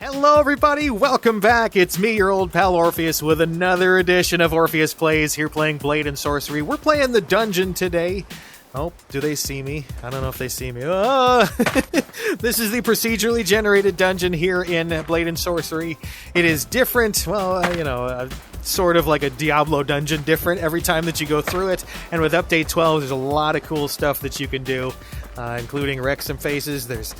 Hello everybody, welcome back. It's me, your old pal Orpheus, with another edition of Orpheus Plays, here playing Blade and Sorcery. We're playing the dungeon today. Oh, do they see me? I don't know if they see me. Oh! This is the procedurally generated dungeon here in Blade and Sorcery. It is different, well, sort of like a Diablo dungeon, different every time that you go through it. And with Update 12, there's a lot of cool stuff that you can do, including wreck some faces. There's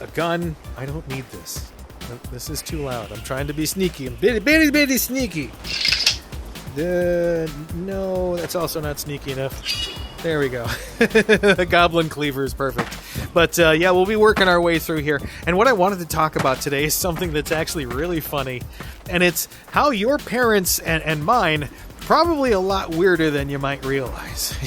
a gun. I don't need this. This is too loud. I'm trying to be sneaky. I'm bitty sneaky. No, that's also not sneaky enough. There we go. The goblin cleaver is perfect. But yeah, we'll be working our way through here. And what I wanted to talk about today is something that's actually really funny. And it's how your parents and mine probably a lot weirder than you might realize.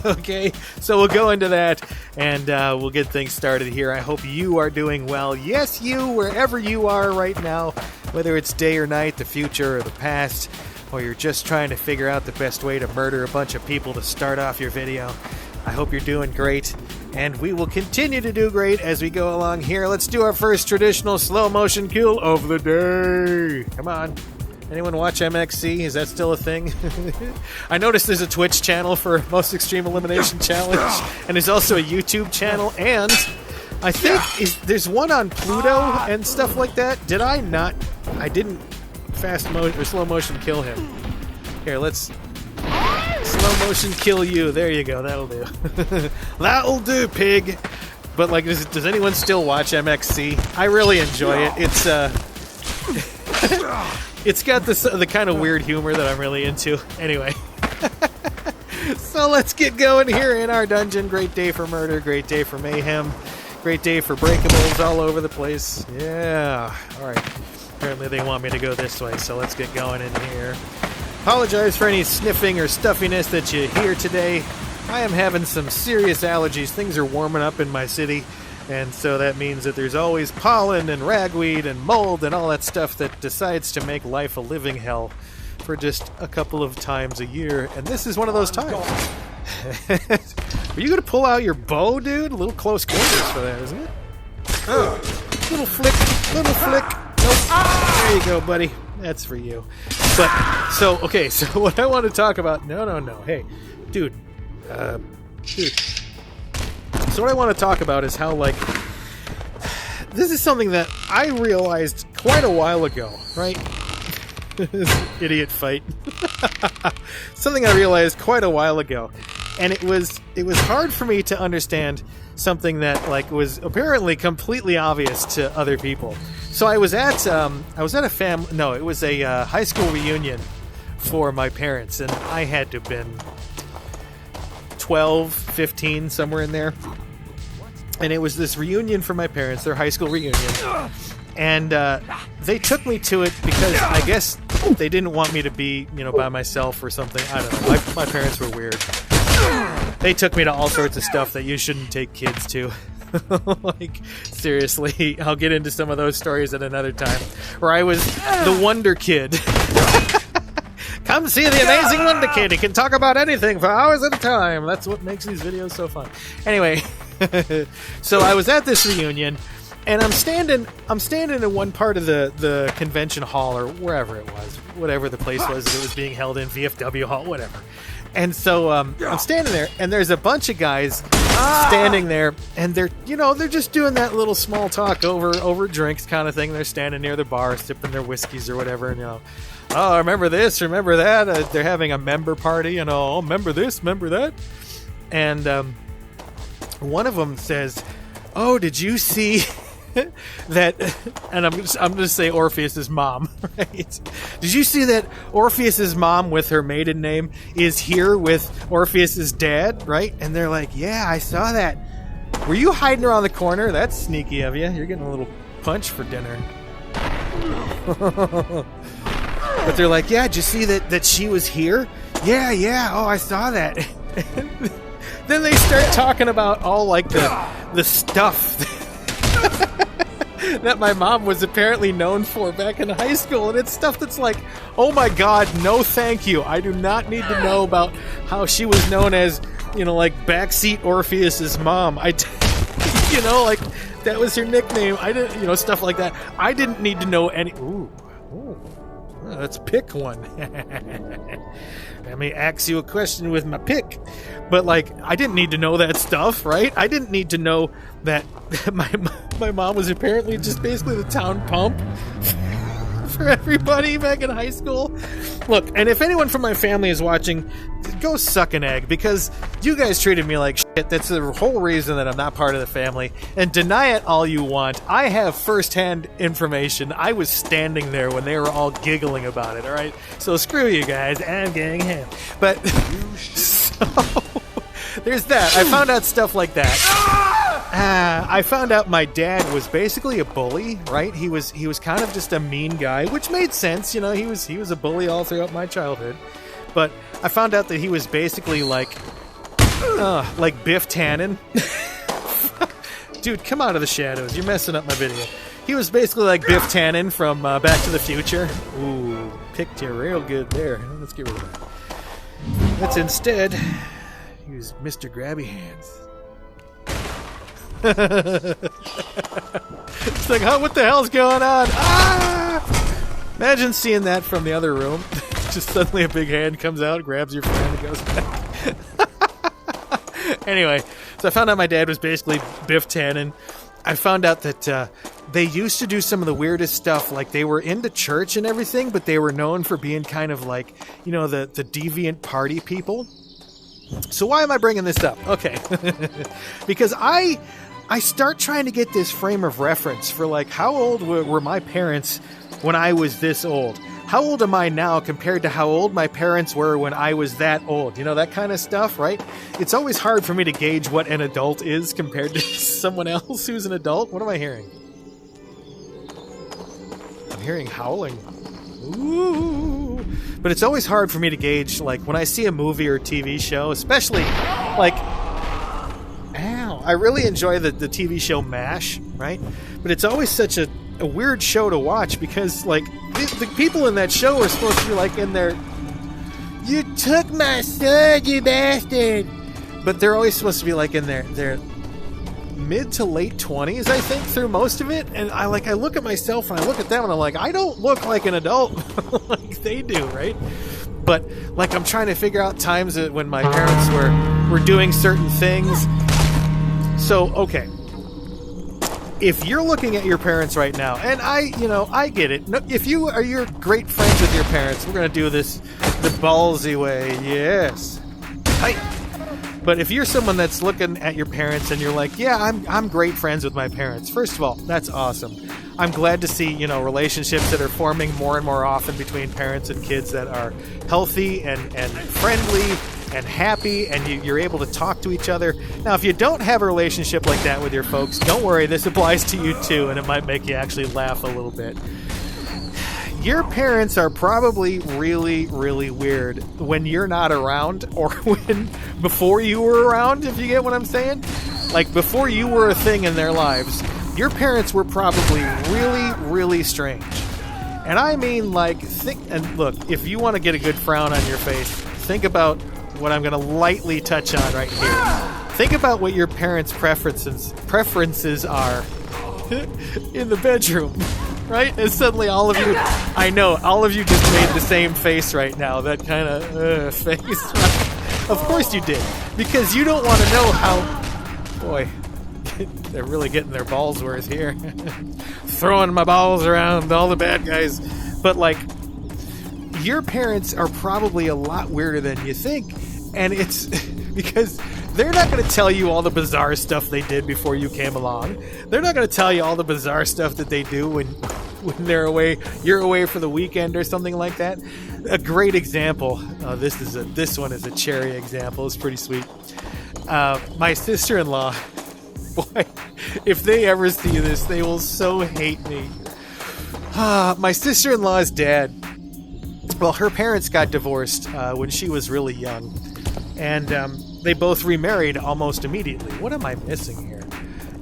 Okay, so we'll go into that and we'll get things started here. I hope you are doing well. Yes, you, wherever you are right now, whether it's day or night, the future or the past, or you're just trying to figure out the best way to murder a bunch of people to start off your video. I hope you're doing great, and we will continue to do great as we go along here. Let's do our first traditional slow motion kill of the day. Come on. Anyone watch MXC? Is that still a thing? I noticed there's a Twitch channel for Most Extreme Elimination Challenge, and there's also a YouTube channel, and I think there's one on Pluto and stuff like that. Did I not? I didn't fast motion or slow motion kill him. Here, let's slow motion kill you. There you go. That'll do. That'll do, pig. But like, does anyone still watch MXC? I really enjoy it. It's got the kind of weird humor that I'm really into. Anyway. So let's get going here in our dungeon. Great day for murder, great day for mayhem, great day for breakables all over the place. Yeah. Alright. Apparently they want me to go this way, so let's get going in here. Apologize for any sniffing or stuffiness that you hear today. I am having some serious allergies. Things are warming up in my city. And so that means that there's always pollen and ragweed and mold and all that stuff that decides to make life a living hell for just a couple of times a year. And this is one of those times. Are you going to pull out your bow, dude? A little close quarters for that, isn't it? Oh, little flick, little flick. Nope. There you go, buddy. That's for you. But, so what I want to talk about... No. Hey, dude. Dude. So what I want to talk about is how, like, this is something that I realized quite a while ago, right? Idiot fight. Something I realized quite a while ago. And it was hard for me to understand something that, like, was apparently completely obvious to other people. So I was at a high school reunion for my parents, and I had to have been 12, 15, somewhere in there. And it was this reunion for my parents, their high school reunion. And they took me to it because I guess they didn't want me to be, by myself or something. I don't know. My parents were weird. They took me to all sorts of stuff that you shouldn't take kids to. Like, seriously, I'll get into some of those stories at another time. Where I was the Wonder Kid. Come see the amazing Wonder Kid. He can talk about anything for hours at a time. That's what makes these videos so fun. Anyway, so I was at this reunion, and I'm standing in one part of the convention hall, or wherever it was, whatever the place was that it was being held in, VFW hall, whatever. And so I'm standing there, and there's a bunch of guys standing there, and they're just doing that little small talk over drinks kind of thing. They're standing near the bar, sipping their whiskeys or whatever, and oh, remember this, remember that. They're having a member party, and oh, remember this, remember that. And one of them says, "Oh, did you see that?" And I'm going to say Orpheus's mom, right? Did you see that Orpheus's mom with her maiden name is here with Orpheus's dad, right? And they're like, "Yeah, I saw that. Were you hiding around the corner? That's sneaky of you. You're getting a little punch for dinner." But they're like, "Yeah, did you see that she was here?" Yeah. Oh, I saw that. Then they start talking about all, like, the stuff that my mom was apparently known for back in high school. And it's stuff that's like, oh my god, no thank you. I do not need to know about how she was known as, like, backseat Orpheus's mom. Like, That was her nickname. I didn't, stuff like that. I didn't need to know any. Ooh. Let's pick one. Let me ask you a question with my pick. But I didn't need to know that stuff, right? I didn't need to know that my mom was apparently just basically the town pump for everybody back in high school. Look, and if anyone from my family is watching, go suck an egg, because you guys treated me like shit. That's the whole reason that I'm not part of the family. And deny it all you want. I have firsthand information. I was standing there when they were all giggling about it, all right? So screw you guys. I'm getting him. But so there's that. I found out stuff like that. I found out my dad was basically a bully, right? He was kind of just a mean guy, which made sense. He was a bully all throughout my childhood. But I found out that he was basically like Biff Tannen. Dude, come out of the shadows. You're messing up my video. He was basically like Biff Tannen from Back to the Future. Ooh, picked you real good there. Let's get rid of that. Let's instead use Mr. Grabby Hands. It's like, what the hell's going on? Ah! Imagine seeing that from the other room. Just suddenly a big hand comes out, grabs your friend, and goes back. Anyway, so I found out my dad was basically Biff Tannen. I found out that they used to do some of the weirdest stuff. Like, they were into church and everything, but they were known for being kind of like, the deviant party people. So why am I bringing this up? Okay. Because I start trying to get this frame of reference for how old were my parents when I was this old? How old am I now compared to how old my parents were when I was that old? That kind of stuff, right? It's always hard for me to gauge what an adult is compared to someone else who's an adult. What am I hearing? I'm hearing howling. Ooh. But it's always hard for me to gauge, when I see a movie or TV show, especially, ow, I really enjoy the TV show MASH, right? But it's always such a weird show to watch because, the people in that show are supposed to be, in their, you took my son, you bastard! But they're always supposed to be, in their mid to late 20s, I think, through most of it. And I look at myself and I look at them and I'm like, I don't look like an adult like they do, right? But I'm trying to figure out times when my parents were doing certain things. So, okay. If you're looking at your parents right now, and I get it. If you're great friends with your parents, we're going to do this the ballsy way. Yes. But if you're someone that's looking at your parents and you're like, yeah, I'm great friends with my parents. First of all, that's awesome. I'm glad to see, relationships that are forming more and more often between parents and kids that are healthy and friendly and happy, and you're able to talk to each other. Now, if you don't have a relationship like that with your folks, don't worry, this applies to you too, and it might make you actually laugh a little bit. Your parents are probably really, really weird when you're not around, or before you were around, if you get what I'm saying. Before you were a thing in their lives, your parents were probably really, really strange. And I mean, and look, if you want to get a good frown on your face, think about what I'm going to lightly touch on right here. Think about what your parents' preferences are in the bedroom. Right? And suddenly all of you, I know, all of you just made the same face right now. That kind of face. Right? Of course you did. Because you don't want to know how... Boy, they're really getting their balls worth here. Throwing my balls around, all the bad guys. But, your parents are probably a lot weirder than you think. And it's because they're not going to tell you all the bizarre stuff they did before you came along. They're not going to tell you all the bizarre stuff that they do when they're away, you're away for the weekend or something like that. A great example. This one is a cherry example. It's pretty sweet. My sister-in-law, boy, if they ever see this, they will so hate me. My sister-in-law's dad, well, her parents got divorced when she was really young. And they both remarried almost immediately. What am I missing here?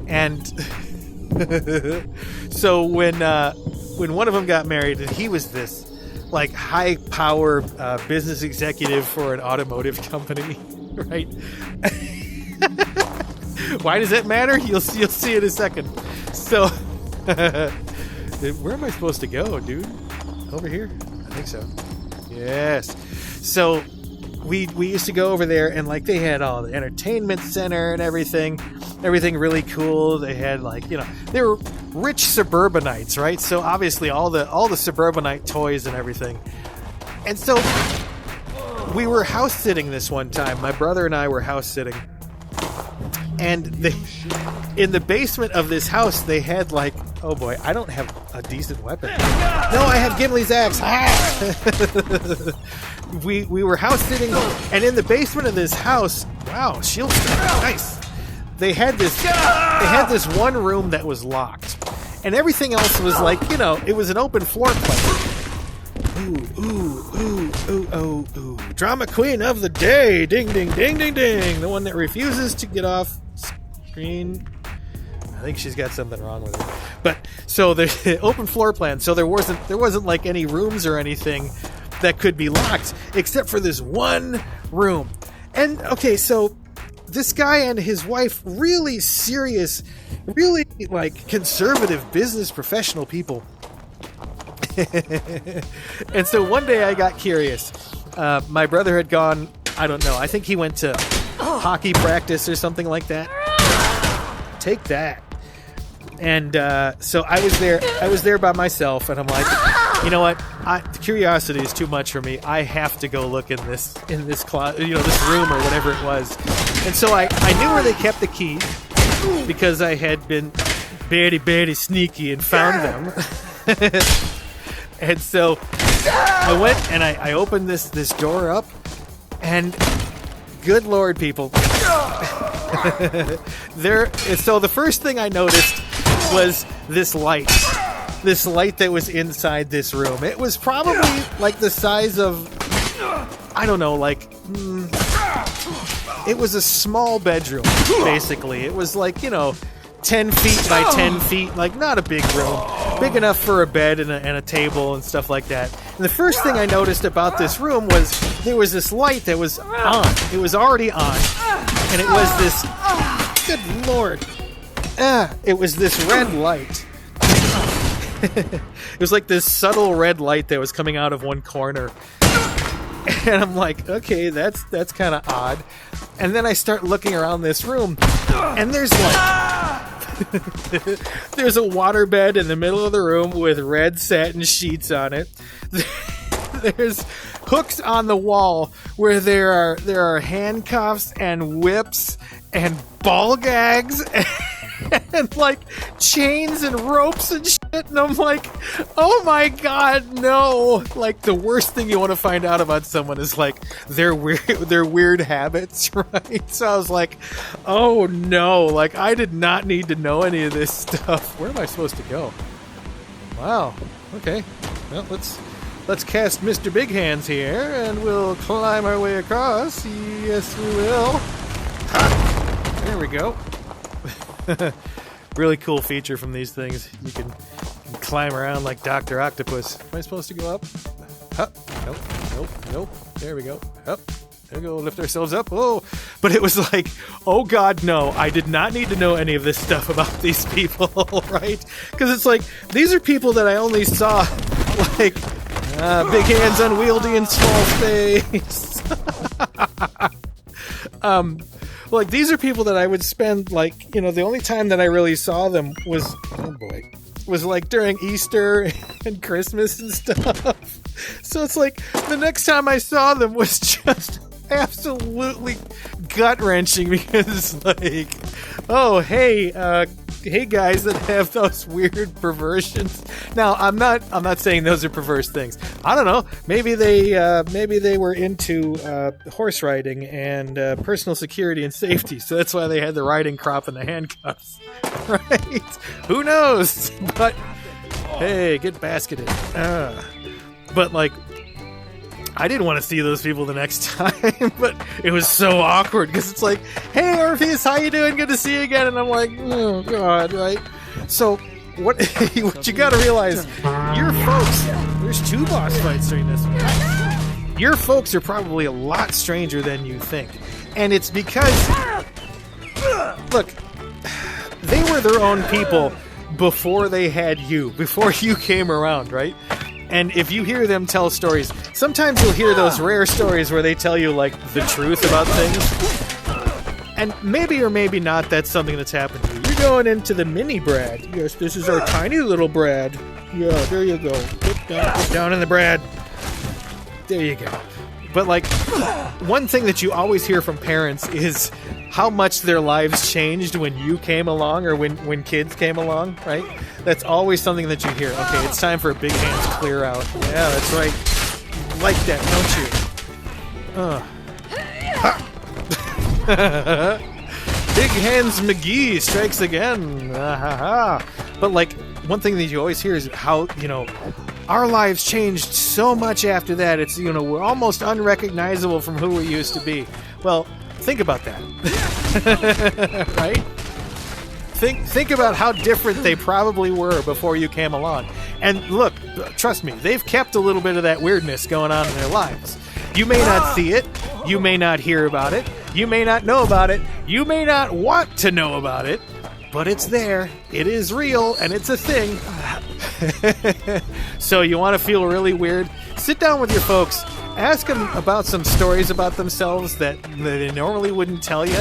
And so when one of them got married, and he was this high power business executive for an automotive company, right? Why does that matter? You'll see in a second. So, where am I supposed to go, dude? Over here? I think so. Yes. So, we used to go over there, and like they had all the entertainment center and everything really cool. They had they were rich suburbanites, right? So obviously all the suburbanite toys and everything. And so we were house sitting this one time. My brother and I were house sitting, and in the basement of this house they had oh boy, I don't have a decent weapon. No, I have Gimli's axe. We were house sitting, and in the basement of this house, wow, shield strength, nice. They had this one room that was locked, and everything else was it was an open floor plan. Ooh. Drama queen of the day. Ding, ding, ding, ding, ding. The one that refuses to get off screen. I think she's got something wrong with her. But so the open floor plan, so there wasn't like any rooms or anything that could be locked except for this one room. And okay, so this guy and his wife, really serious, really conservative business professional people. And so one day I got curious. My brother had gone, I don't know, I think he went to hockey practice or something like that. Take that. And so I was there by myself, and I'm like, you know what? Curiosity is too much for me. I have to go look in this closet, this room or whatever it was. And so I knew where they kept the keys because I had been very sneaky and found them. And so I went and I opened this door up, and good Lord, people. So the first thing I noticed was this light that was inside this room. It was probably like the size of, I don't know, it was a small bedroom, basically. It was 10 feet by 10 feet, not a big room, big enough for a bed and a table and stuff like that. And the first thing I noticed about this room was there was this light that was on. It was already on, and it was this, good Lord, it was this red light. It was like this subtle red light that was coming out of one corner. And I'm like, okay, that's kind of odd. And then I start looking around this room, and there's there's a waterbed in the middle of the room with red satin sheets on it. There's hooks on the wall where there are handcuffs and whips and ball gags and chains and ropes and shit. And I'm like, oh my god, no. The worst thing you want to find out about someone is their weird habits, right? So I was like, oh no, I did not need to know any of this stuff. Where am I supposed to go? Wow. Okay. Well, let's cast Mr. Big Hands here, and we'll climb our way across. Yes, we will. Ha! There we go. Really cool feature from these things. You can climb around like Dr. Octopus. Am I supposed to go up? Up. Nope. There we go. Up. There we go. Lift ourselves up. Oh, but it was oh God, no. I did not need to know any of this stuff about these people, right? Because it's these are people that I only saw big hands, unwieldy, and small space. These are people that I would spend, the only time that I really saw them was, oh boy, was during Easter and Christmas and stuff. So it's the next time I saw them was just absolutely gut-wrenching because oh, hey guys that have those weird perversions. Now, I'm not saying those are perverse things. I don't know. Maybe they were into horse riding and personal security and safety, so that's why they had the riding crop and the handcuffs. Right? Who knows? But hey, get basketed. But I didn't want to see those people the next time, but it was so awkward because it's hey, Orpheus, how you doing? Good to see you again. And I'm like, oh God, right? So what you got to realize, your folks, there's 2 boss fights during this one. Your folks are probably a lot stranger than you think. And it's because, look, they were their own people before they had you, before you came around, right? And if you hear them tell stories, sometimes you'll hear those rare stories where they tell you, like, the truth about things. And maybe or maybe not that's something that's happened to you. You're going into the mini Brad. Yes, this is our tiny little Brad. Yeah, there you go. Get down in the Brad. There you go. But, like, one thing that you always hear from parents is how much their lives changed when you came along or when kids came along, right? That's always something that you hear. Okay, it's time for a big hands clear out. Yeah, that's right. You like that, don't you? Big Hands McGee strikes again. But, like, one thing that you always hear is how, our lives changed so much after that. It's, we're almost unrecognizable from who we used to be. Well, think about that. Right? Think about how different they probably were before you came along. And look, trust me, they've kept a little bit of that weirdness going on in their lives. You may not see it. You may not hear about it. You may not know about it. You may not want to know about it. But it's there. It is real, and it's a thing. So you want to feel really weird? Sit down with your folks. Ask them about some stories about themselves that they normally wouldn't tell you.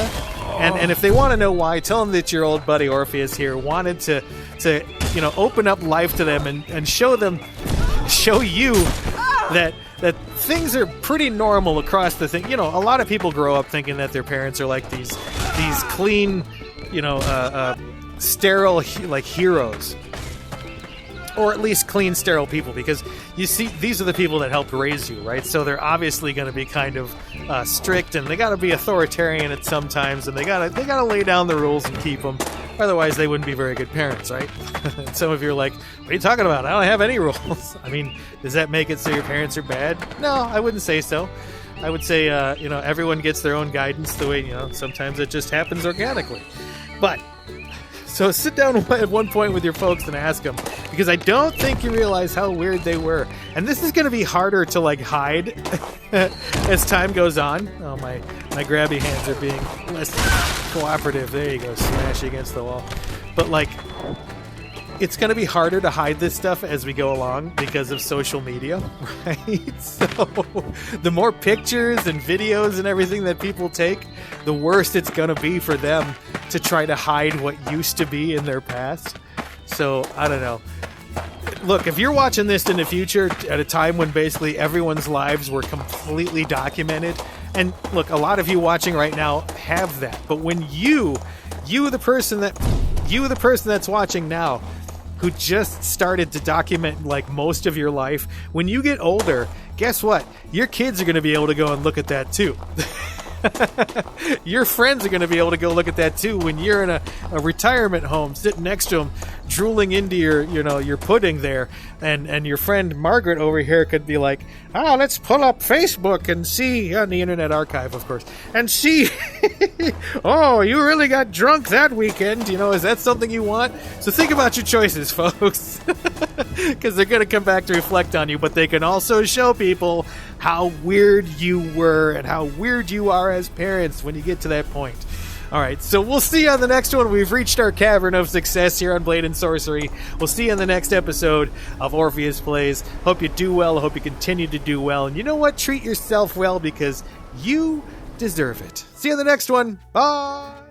And if they want to know why, tell them that your old buddy Orpheus here wanted to open up life to them and show you that things are pretty normal across the thing. A lot of people grow up thinking that their parents are like these clean, sterile, like, heroes. Or at least clean, sterile people, because you see, these are the people that helped raise you, right? So they're obviously going to be kind of strict, and they got to be authoritarian at some times, and they gotta lay down the rules and keep them. Otherwise, they wouldn't be very good parents, right? And some of you are like, "What are you talking about? I don't have any rules." I mean, does that make it so your parents are bad? No, I wouldn't say so. I would say, everyone gets their own guidance the way, sometimes it just happens organically. But so sit down at one point with your folks and ask them, because I don't think you realize how weird they were. And this is going to be harder to, like, hide as time goes on. Oh, my grabby hands are being less cooperative. There you go, smash against the wall. But, like, it's going to be harder to hide this stuff as we go along because of social media, right? So the more pictures and videos and everything that people take, the worse it's going to be for them to try to hide what used to be in their past. So, I don't know. Look, if you're watching this in the future at a time when basically everyone's lives were completely documented, and look, a lot of you watching right now have that, but when you the person that's watching now, who just started to document, like, most of your life, when you get older, guess what? Your kids are going to be able to go and look at that too. Your friends are going to be able to go look at that too when you're in a retirement home sitting next to them, drooling into your pudding there, and your friend Margaret over here could be like, let's pull up Facebook and see, on the Internet Archive, of course, and see, oh, you really got drunk that weekend. Is that something you want? So think about your choices, folks, because they're going to come back to reflect on you, but they can also show people how weird you were and how weird you are as parents when you get to that point. All right, so we'll see you on the next one. We've reached our cavern of success here on Blade and Sorcery. We'll see you on the next episode of Orpheus Plays. Hope you do well. I hope you continue to do well. And you know what? Treat yourself well, because you deserve it. See you on the next one. Bye!